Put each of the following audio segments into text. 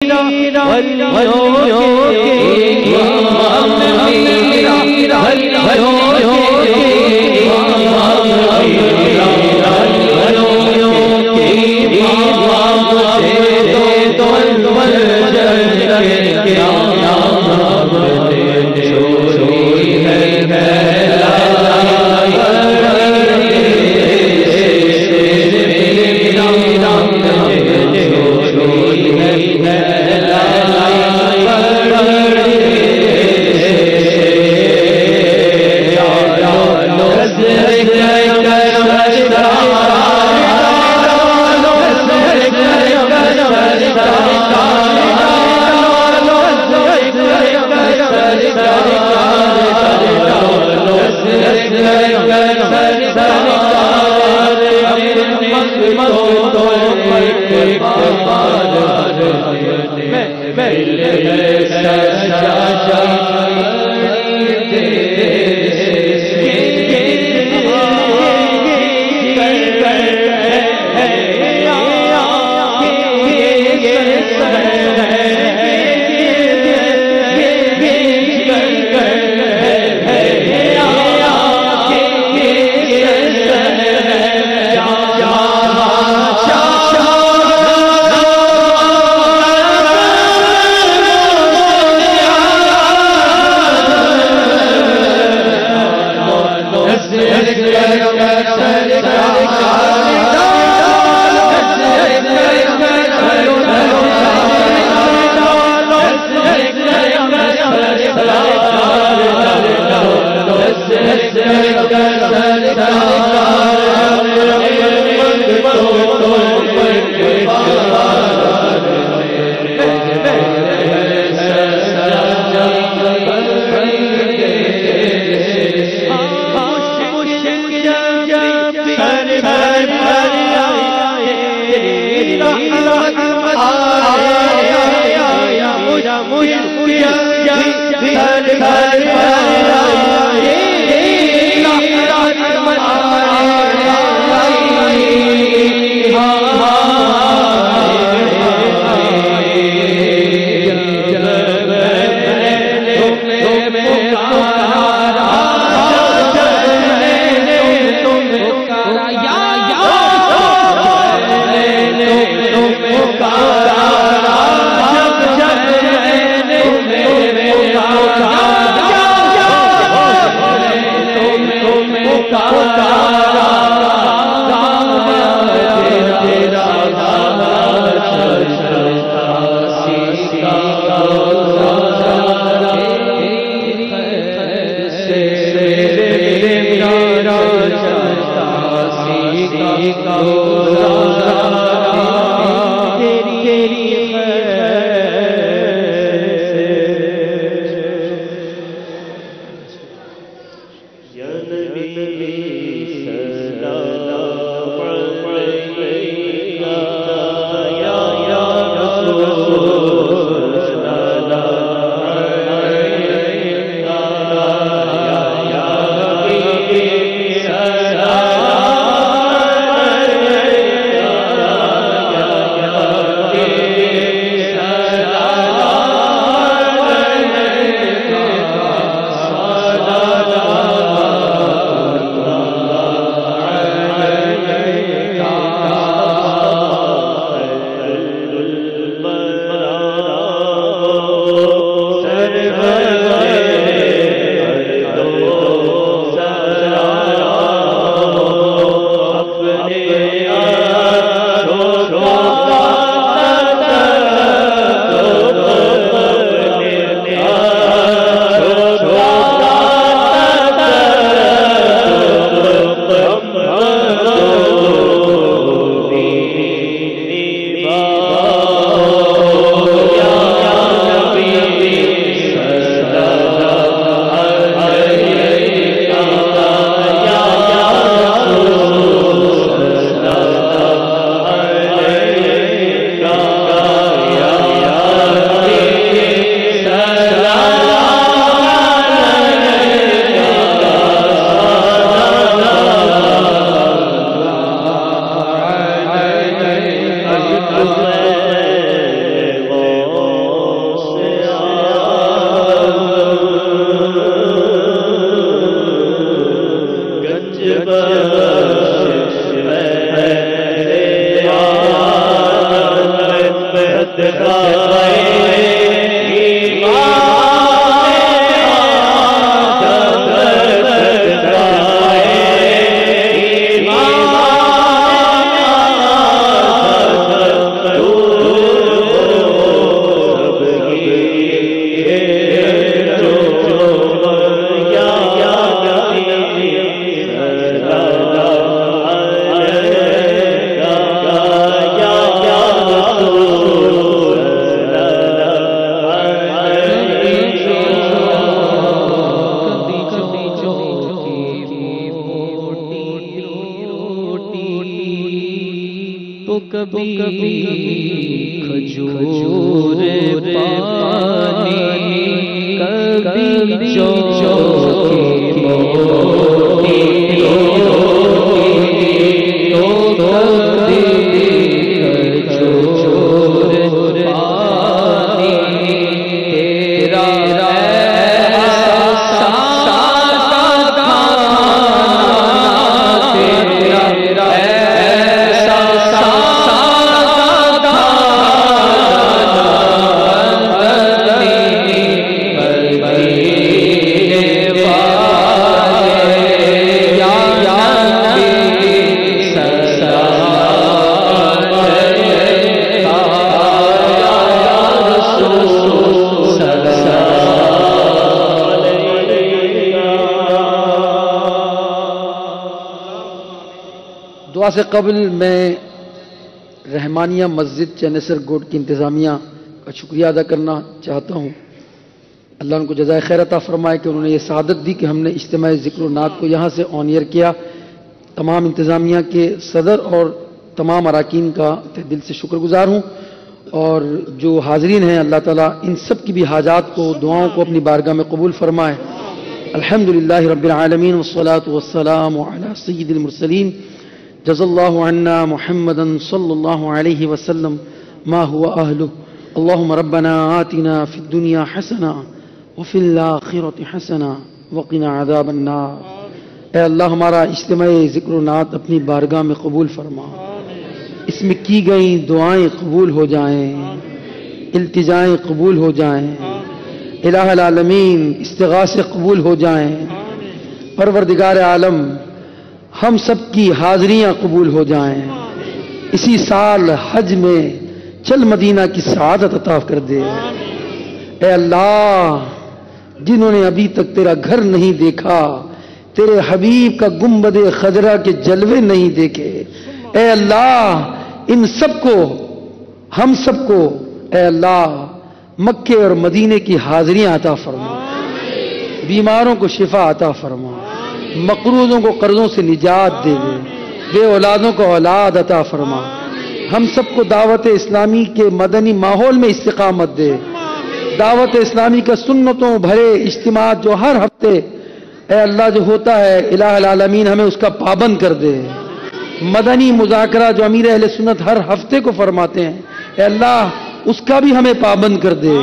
یا کھجور پانی کبھی جو کی موٹی تو کبھی کھجور پانی تیرا دعا سے قبل میں رحمانیہ مسجد چینسر گوٹ کی انتظامیہ کا شکریہ ادا کرنا چاہتا ہوں۔ اللہ ان کو جزائے خیر عطا فرمائے کہ انہوں نے یہ سعادت دی کہ ہم نے اجتماع ذکر و نعت کو یہاں سے آن ایئر کیا۔ تمام انتظامیہ کے صدر اور تمام اراکین کا دل سے شکر گزار ہوں، اور جو حاضرین ہیں اللہ تعالیٰ ان سب کی بھی حاجات کو، دعاؤں کو اپنی بارگاہ میں قبول فرمائے۔ الحمدللہ رب العالمین والصلاة والسلام علی سید المرسلین جزا اللہ عنا محمدا صلی اللہ علیہ وسلم ما هو اہلہ۔ اللہم ربنا آتنا فی الدنیا حسنہ وفی الآخرۃ حسنہ وقنا عذاب النار۔ اے اللہ ہمارا اجتماع ذکر و نعت اپنی بارگاہ میں قبول فرما، اس میں کی گئی دعائیں قبول ہو جائیں، التجائیں قبول ہو جائیں، الہ العالمین استغاثے قبول ہو جائیں۔ پروردگار عالم ہم سب کی حاضریاں قبول ہو جائیں، اسی سال حج میں چل مدینہ کی سعادت عطا کر دے۔ اے اللہ جنہوں نے ابھی تک تیرا گھر نہیں دیکھا، تیرے حبیب کا گنبد خضرا کے جلوے نہیں دیکھے، اے اللہ ان سب کو، ہم سب کو اے اللہ مکے اور مدینے کی حاضریاں عطا فرما، بیماروں کو شفا عطا فرما، مقروضوں کو قرضوں سے نجات دے دے، بے اولادوں کو اولاد عطا فرما، ہم سب کو دعوت اسلامی کے مدنی ماحول میں استقامت دے، دعوت اسلامی کا سنتوں بھرے اجتماعات جو ہر ہفتے اے اللہ جو ہوتا ہے، الہ العالمین ہمیں اس کا پابند کر دے۔ مدنی مذاکرہ جو امیر اہل سنت ہر ہفتے کو فرماتے ہیں، اے اللہ اس کا بھی ہمیں پابند کر دے۔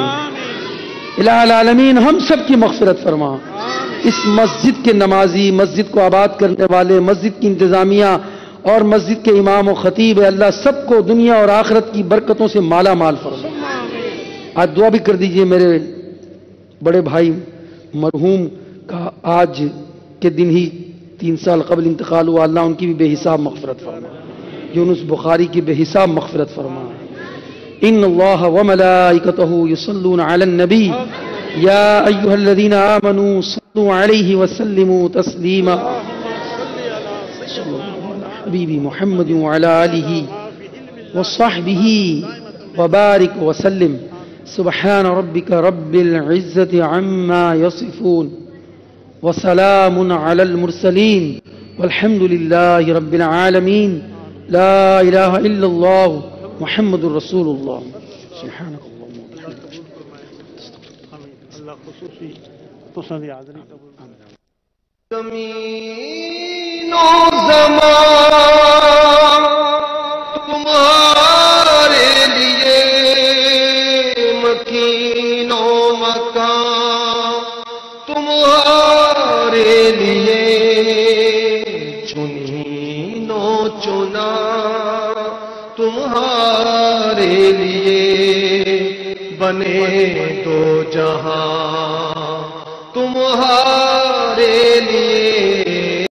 الہ العالمین ہم سب کی مغفرت فرما۔ اس مسجد کے نمازی، مسجد کو آباد کرنے والے، مسجد کی انتظامیہ اور مسجد کے امام و خطیب، اے اللہ سب کو دنیا اور آخرت کی برکتوں سے مالا مال فرما۔ آج دعا بھی کر دیجئے، میرے بڑے بھائی مرحوم کا آج کے دن ہی 3 سال قبل انتقال ہوا، اللہ ان کی بھی بے حساب مغفرت فرما، یونس بخاری کی بے حساب مغفرت فرما۔ ان اللہ وملائکتہ یصلون علی النبی یا ایہا الذین آمنوا صلوا علیہ وسلموا تسلیما۔ حبیبی محمد وعلی آلہ وصحبہ وبارک وسلم۔ سبحان ربک رب العزت عما یصفون وسلام علی المرسلین والحمد للہ رب العالمین۔ لا الہ الا اللہ محمد الرسول اللہ۔ سبحانک اللہم وبحمدک۔ اللہ خصوصی پسند حاضری قبول۔ زمین و زمان تمہارے لیے، مکین و مکان تمہارے لیے، چنین و چنا تمہارے لیے۔ بنے دو جہاں تمہارے لیے